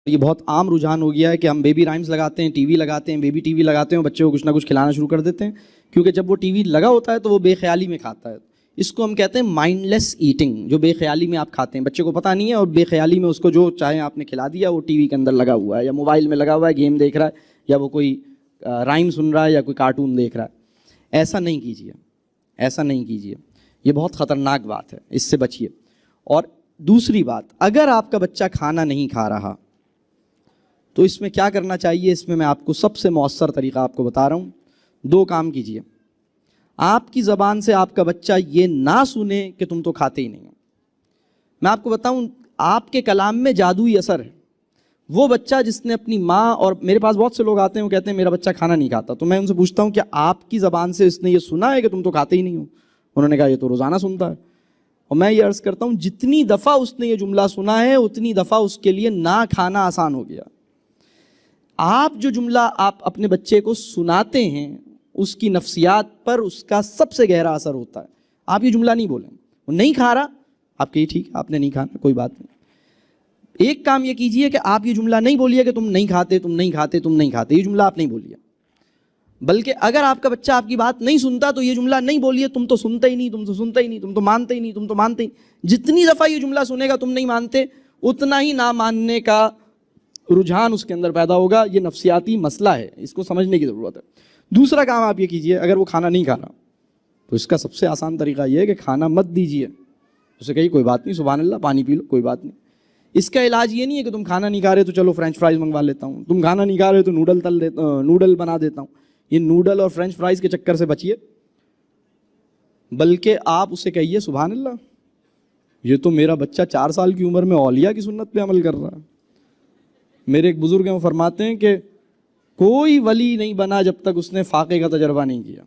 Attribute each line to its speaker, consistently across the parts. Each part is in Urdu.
Speaker 1: یہ بہت عام رجحان ہو گیا ہے کہ ہم بیبی رائمز لگاتے ہیں، ٹی وی لگاتے ہیں، بیبی ٹی وی لگاتے ہیں، بچے کو کچھ نہ کچھ کھلانا شروع کر دیتے ہیں، کیونکہ جب وہ ٹی وی لگا ہوتا ہے تو وہ بے خیالی میں کھاتا ہے. اس کو ہم کہتے ہیں مائنڈ لیس ایٹنگ، جو بے خیالی میں آپ کھاتے ہیں، بچے کو پتہ نہیں ہے اور بے خیالی میں اس کو جو چاہے آپ نے کھلا دیا. وہ ٹی وی کے اندر لگا ہوا ہے یا موبائل میں لگا ہوا ہے، گیم دیکھ رہا ہے یا وہ کوئی رائم سن رہا ہے یا کوئی کارٹون دیکھ رہا ہے. ایسا نہیں کیجیے، ایسا نہیں کیجیے، یہ بہت خطرناک بات ہے، اس سے بچیے. اور دوسری بات، اگر آپ کا بچہ کھانا نہیں کھا رہا تو اس میں کیا کرنا چاہیے؟ اس میں آپ کو سب سے مؤثر طریقہ آپ کو بتا رہا ہوں. 2 کام کیجیے. آپ کی زبان سے آپ کا بچہ یہ نہ سنے کہ تم تو کھاتے ہی نہیں ہو. میں آپ کو بتاؤں، آپ کے کلام میں جادوئی اثر ہے. وہ بچہ جس نے اپنی ماں، اور میرے پاس بہت سے لوگ آتے ہیں وہ کہتے ہیں میرا بچہ کھانا نہیں کھاتا، تو میں ان سے پوچھتا ہوں کہ آپ کی زبان سے اس نے یہ سنا ہے کہ تم تو کھاتے ہی نہیں ہو؟ انہوں نے کہا یہ تو روزانہ سنتا ہے. اور میں یہ عرض کرتا ہوں جتنی دفعہ اس نے یہ جملہ سنا ہے اتنی دفعہ اس کے لیے نہ کھانا آسان ہو گیا. آپ جو جملہ آپ اپنے بچے کو سناتے ہیں اس کی نفسیات پر اس کا سب سے گہرا اثر ہوتا ہے. آپ یہ جملہ نہیں بولیں، وہ نہیں کھا رہا، آپ کہیے ٹھیک ہے آپ نے نہیں کھانا، کوئی بات نہیں. ایک کام یہ کیجئے کہ آپ یہ جملہ نہیں بولیے کہ تم نہیں کھاتے، تم نہیں کھاتے، تم نہیں کھاتے. یہ جملہ آپ نہیں بولیے. بلکہ اگر آپ کا بچہ آپ کی بات نہیں سنتا تو یہ جملہ نہیں بولیے تم تو سنتے ہی نہیں، تم تو سنتے ہی نہیں، تم تو مانتے ہی نہیں، تم تو مانتے ہی نہیں. جتنی دفعہ یہ جملہ سنے گا تم نہیں مانتے، اتنا ہی نہ ماننے کا رجحان اس کے اندر پیدا ہوگا. یہ نفسیاتی مسئلہ ہے، اس کو سمجھنے کی ضرورت ہے. دوسرا کام آپ یہ کیجئے، اگر وہ کھانا نہیں کھا رہا تو اس کا سب سے آسان طریقہ یہ ہے کہ کھانا مت دیجئے. اسے کہیے کوئی بات نہیں، سبحان اللہ، پانی پی لو، کوئی بات نہیں. اس کا علاج یہ نہیں ہے کہ تم کھانا نہیں کھا رہے تو چلو فرینچ فرائز منگوا لیتا ہوں، تم کھانا نہیں کھا رہے تو نوڈل بنا دیتا ہوں. یہ نوڈل اور فرینچ فرائز کے چکر سے بچیے. بلکہ آپ اسے کہیے سبحان اللہ، یہ تو میرا بچہ 4 سال کی عمر میں اولیاء کی سنت پہ عمل کر رہا ہے. میرے ایک بزرگ ہیں، وہ فرماتے ہیں کہ کوئی ولی نہیں بنا جب تک اس نے فاقے کا تجربہ نہیں کیا.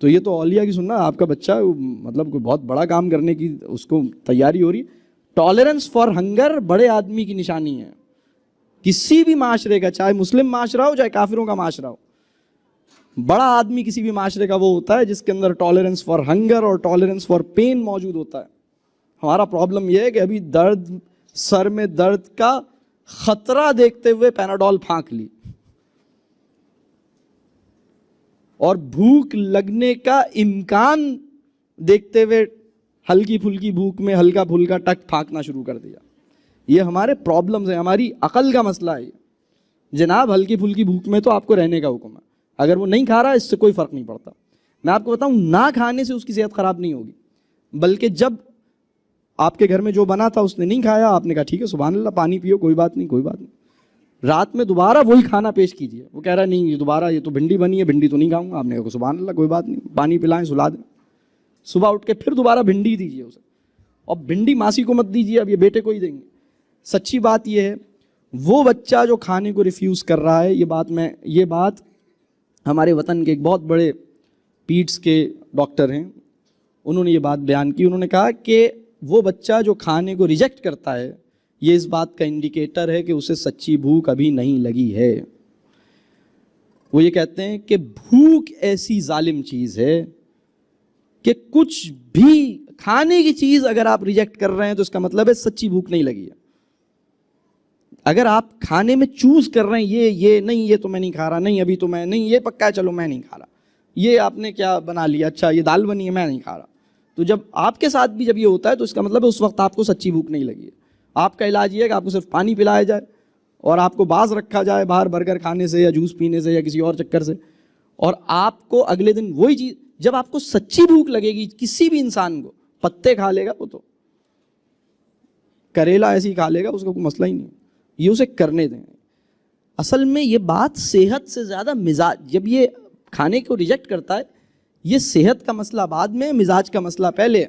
Speaker 1: تو یہ تو اولیاء کی سنت، آپ کا بچہ مطلب کوئی بہت بڑا کام کرنے کی اس کو تیاری ہو رہی. ٹالرنس فار ہنگر بڑے آدمی کی نشانی ہے. کسی بھی معاشرے کا، چاہے مسلم معاشرہ ہو چاہے کافروں کا معاشرہ ہو، بڑا آدمی کسی بھی معاشرے کا وہ ہوتا ہے جس کے اندر ٹالرنس فار ہنگر اور ٹالرنس فار پین موجود ہوتا ہے. ہمارا پرابلم یہ ہے کہ ابھی سر میں درد کا خطرہ دیکھتے ہوئے پیناڈول پھانک لی، اور بھوک لگنے کا امکان دیکھتے ہوئے ہلکی پھلکی بھوک میں ہلکا پھلکا ٹک پھانکنا شروع کر دیا. یہ ہمارے پرابلمز ہیں، ہماری عقل کا مسئلہ ہے. جناب ہلکی پھلکی بھوک میں تو آپ کو رہنے کا حکم ہے. اگر وہ نہیں کھا رہا اس سے کوئی فرق نہیں پڑتا. میں آپ کو بتاؤں نہ کھانے سے اس کی صحت خراب نہیں ہوگی، بلکہ جب آپ کے گھر میں جو بنا تھا اس نے نہیں کھایا، آپ نے کہا ٹھیک ہے سبحان اللہ، پانی پیو، کوئی بات نہیں، کوئی بات نہیں. رات میں دوبارہ وہی کھانا پیش کیجیے. وہ کہہ رہا ہے نہیں یہ دوبارہ، یہ تو بھنڈی بنی ہے، بھنڈی تو نہیں کھاؤں گا. آپ نے کہا سبحان اللہ، کوئی بات نہیں، پانی پلائیں، سلا دیں. صبح اٹھ کے پھر دوبارہ بھنڈی دیجیے اسے، اور بھنڈی ماسی کو مت دیجیے، اب یہ بیٹے کو ہی دیں گے. سچی بات یہ ہے، وہ بچہ جو کھانے کو ریفیوز کر رہا ہے، یہ بات ہمارے وطن کے ایک بہت بڑے پیٹس کے ڈاکٹر ہیں، انہوں نے یہ بات بیان کی. انہوں نے کہا کہ وہ بچہ جو کھانے کو ریجیکٹ کرتا ہے، یہ اس بات کا انڈیکیٹر ہے کہ اسے سچی بھوک ابھی نہیں لگی ہے. وہ یہ کہتے ہیں کہ بھوک ایسی ظالم چیز ہے کہ کچھ بھی کھانے کی چیز اگر آپ ریجیکٹ کر رہے ہیں تو اس کا مطلب ہے سچی بھوک نہیں لگی ہے. اگر آپ کھانے میں چوز کر رہے ہیں یہ نہیں، یہ تو میں نہیں کھا رہا، نہیں ابھی تو میں نہیں، یہ پکا ہے چلو میں نہیں کھا رہا، یہ آپ نے کیا بنا لیا، اچھا یہ دال بنی ہے میں نہیں کھا رہا، تو جب آپ کے ساتھ بھی جب یہ ہوتا ہے تو اس کا مطلب ہے اس وقت آپ کو سچی بھوک نہیں لگی ہے. آپ کا علاج یہ ہے کہ آپ کو صرف پانی پلایا جائے اور آپ کو باز رکھا جائے باہر برگر کھانے سے یا جوس پینے سے یا کسی اور چکر سے، اور آپ کو اگلے دن وہی چیز، جب آپ کو سچی بھوک لگے گی، کسی بھی انسان کو پتے کھا لے گا، وہ تو کریلا ایسی کھا لے گا، اس کا کوئی مسئلہ ہی نہیں. یہ اسے کرنے دیں. اصل میں یہ بات صحت سے زیادہ مزاج، جب یہ کھانے کو ریجیکٹ کرتا ہے، یہ صحت کا مسئلہ بعد میں، مزاج کا مسئلہ پہلے ہے.